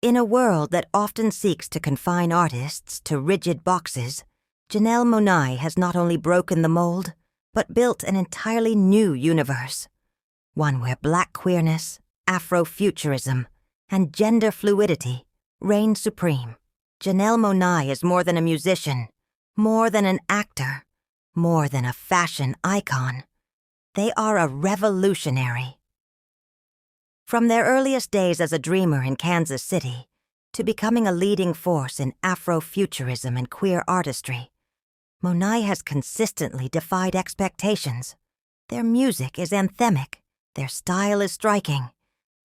In a world that often seeks to confine artists to rigid boxes, Janelle Monáe has not only broken the mold, but built an entirely new universe. One where Black queerness, Afrofuturism, and gender fluidity reign supreme. Janelle Monáe is more than a musician, more than an actor, more than a fashion icon. They are a revolutionary. From their earliest days as a dreamer in Kansas City to becoming a leading force in Afrofuturism and queer artistry, Monáe has consistently defied expectations. Their music is anthemic, their style is striking,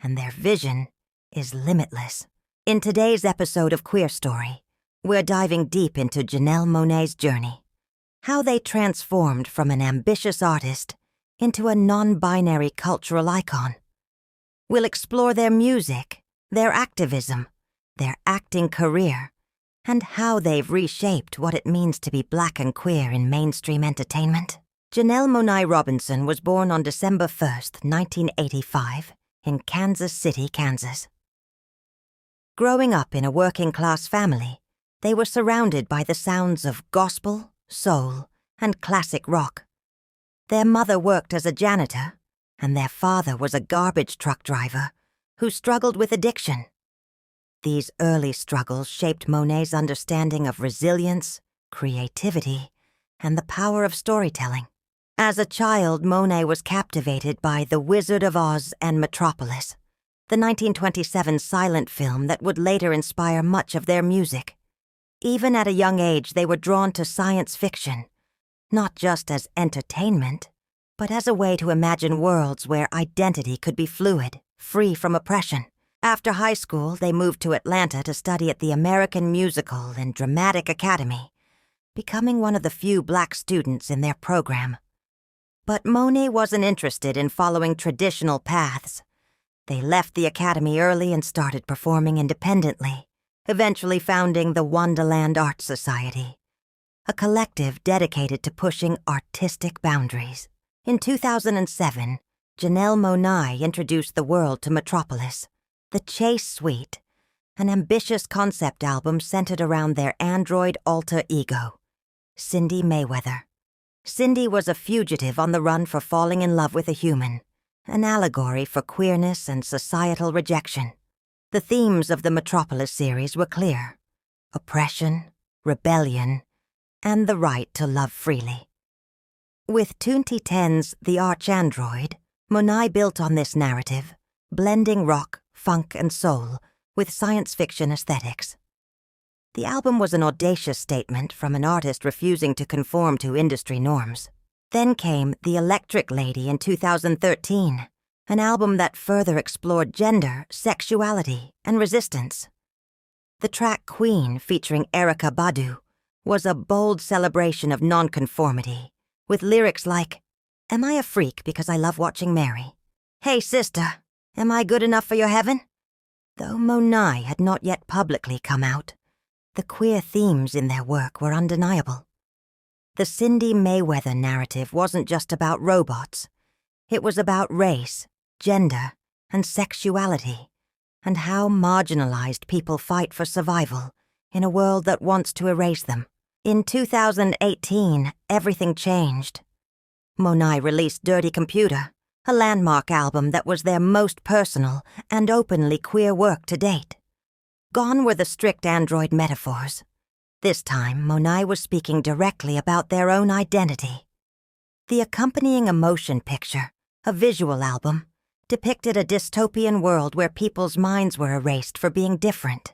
and their vision is limitless. In today's episode of QueerStory, we're diving deep into Janelle Monáe's journey, how they transformed from an ambitious artist into a non-binary cultural icon. We'll explore their music, their activism, their acting career, and how they've reshaped what it means to be Black and queer in mainstream entertainment. Janelle Monáe Robinson was born on December 1st, 1985, in Kansas City, Kansas. Growing up in a working-class family, they were surrounded by the sounds of gospel, soul, and classic rock. Their mother worked as a janitor, and their father was a garbage truck driver who struggled with addiction. These early struggles shaped Monáe's understanding of resilience, creativity, and the power of storytelling. As a child, Monáe was captivated by The Wizard of Oz and Metropolis, the 1927 silent film that would later inspire much of their music. Even at a young age, they were drawn to science fiction, not just as entertainment, but as a way to imagine worlds where identity could be fluid, free from oppression. After high school, they moved to Atlanta to study at the American Musical and Dramatic Academy, becoming one of the few Black students in their program. But Monáe wasn't interested in following traditional paths. They left the academy early and started performing independently, eventually founding the Wondaland Art Society, a collective dedicated to pushing artistic boundaries. In 2007, Janelle Monáe introduced the world to Metropolis, the Chase Suite, an ambitious concept album centered around their android alter ego, Cindi Mayweather. Cindi was a fugitive on the run for falling in love with a human, an allegory for queerness and societal rejection. The themes of the Metropolis series were clear: oppression, rebellion, and the right to love freely. With 2010's The Arch-Android, Monáe built on this narrative, blending rock, funk, and soul with science fiction aesthetics. The album was an audacious statement from an artist refusing to conform to industry norms. Then came The Electric Lady in 2013, an album that further explored gender, sexuality, and resistance. The track Queen, featuring Erykah Badu, was a bold celebration of nonconformity, with lyrics like, "Am I a freak because I love watching Mary? Hey sister, am I good enough for your heaven?" Though Monáe had not yet publicly come out, the queer themes in their work were undeniable. The Cindi Mayweather narrative wasn't just about robots. It was about race, gender, and sexuality, and how marginalized people fight for survival in a world that wants to erase them. In 2018, everything changed. Monáe released Dirty Computer, a landmark album that was their most personal and openly queer work to date. Gone were the strict android metaphors. This time, Monáe was speaking directly about their own identity. The accompanying emotion picture, a visual album, depicted a dystopian world where people's minds were erased for being different.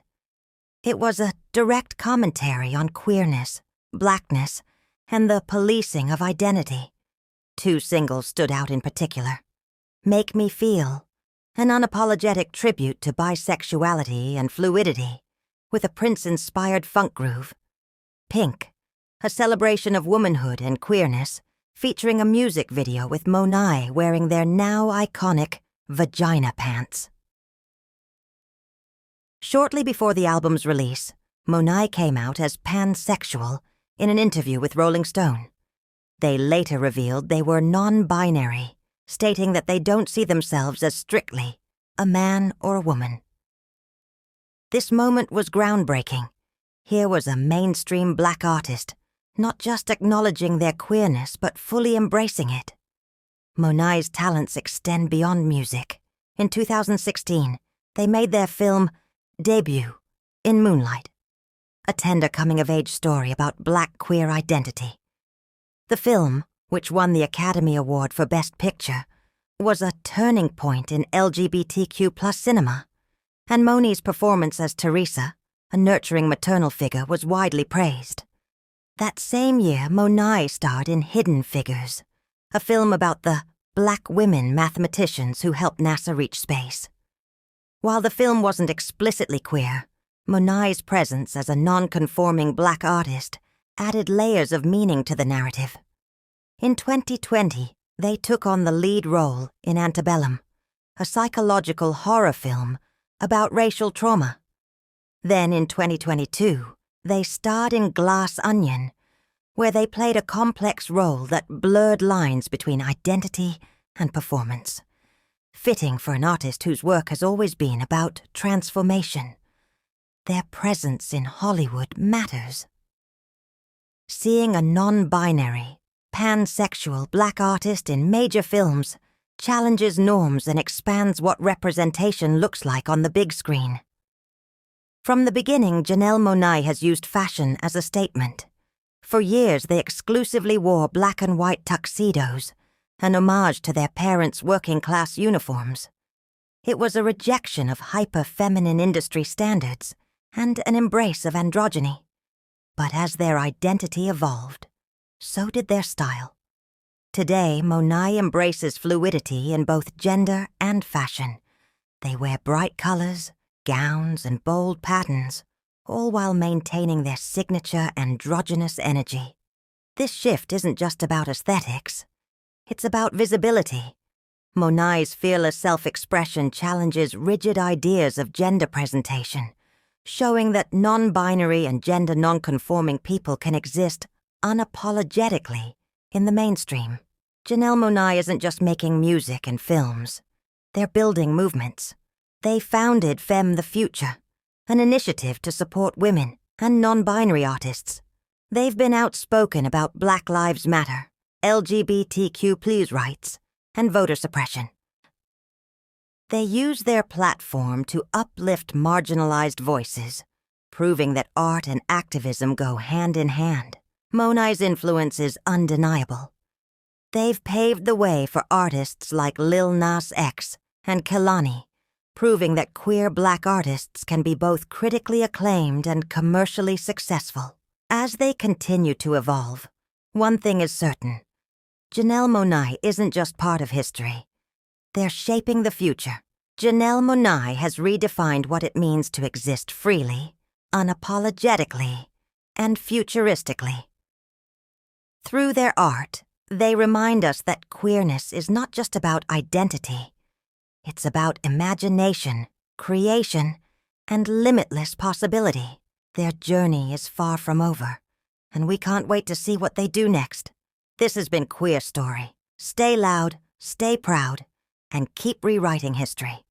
It was a direct commentary on queerness, Blackness, and the policing of identity. Two singles stood out in particular: Make Me Feel, an unapologetic tribute to bisexuality and fluidity, with a Prince-inspired funk groove; Pink, a celebration of womanhood and queerness, featuring a music video with Monáe wearing their now iconic vagina pants. Shortly before the album's release, Monáe came out as Pansexual in an interview with Rolling Stone. They later revealed they were non-binary, stating that they don't see themselves as strictly a man or a woman. This moment was groundbreaking. Here was a mainstream black artist, not just acknowledging their queerness, but fully embracing it. Monáe's talents extend beyond music. In 2016, they made their film debut in Moonlight, a tender coming-of-age story about black queer identity. The film, which won the Academy Award for Best Picture, was a turning point in LGBTQ+ cinema, and Monáe's performance as Teresa, a nurturing maternal figure, was widely praised. That same year, Monáe starred in Hidden Figures, a film about the black women mathematicians who helped NASA reach space. While the film wasn't explicitly queer, Monáe's presence as a non-conforming black artist added layers of meaning to the narrative. In 2020, they took on the lead role in Antebellum, a psychological horror film about racial trauma. Then in 2022, they starred in Glass Onion, where they played a complex role that blurred lines between identity and performance, fitting for an artist whose work has always been about transformation. Their presence in Hollywood matters. Seeing a non-binary, pansexual black artist in major films challenges norms and expands what representation looks like on the big screen. From the beginning, Janelle Monáe has used fashion as a statement. For years, they exclusively wore black and white tuxedos, an homage to their parents' working-class uniforms. It was a rejection of hyper-feminine industry standards and an embrace of androgyny. But as their identity evolved, so did their style. Today, Monáe embraces fluidity in both gender and fashion. They wear bright colors, gowns, and bold patterns, all while maintaining their signature androgynous energy. This shift isn't just about aesthetics. It's about visibility. Monáe's fearless self-expression challenges rigid ideas of gender presentation, showing that non-binary and gender non-conforming people can exist unapologetically in the mainstream. Janelle Monáe isn't just making music and films. They're building movements. They founded Femme the Future, an initiative to support women and non-binary artists. They've been outspoken about Black Lives Matter, LGBTQ+ rights, and voter suppression. They use their platform to uplift marginalized voices, proving that art and activism go hand in hand. Monáe's influence is undeniable. They've paved the way for artists like Lil Nas X and Kehlani, proving that queer black artists can be both critically acclaimed and commercially successful. As they continue to evolve, one thing is certain. Janelle Monáe isn't just part of history. They're shaping the future. Janelle Monáe has redefined what it means to exist freely, unapologetically, and futuristically. Through their art, they remind us that queerness is not just about identity. It's about imagination, creation, and limitless possibility. Their journey is far from over, and we can't wait to see what they do next. This has been QueerStory. Stay loud, stay proud, and keep rewriting history.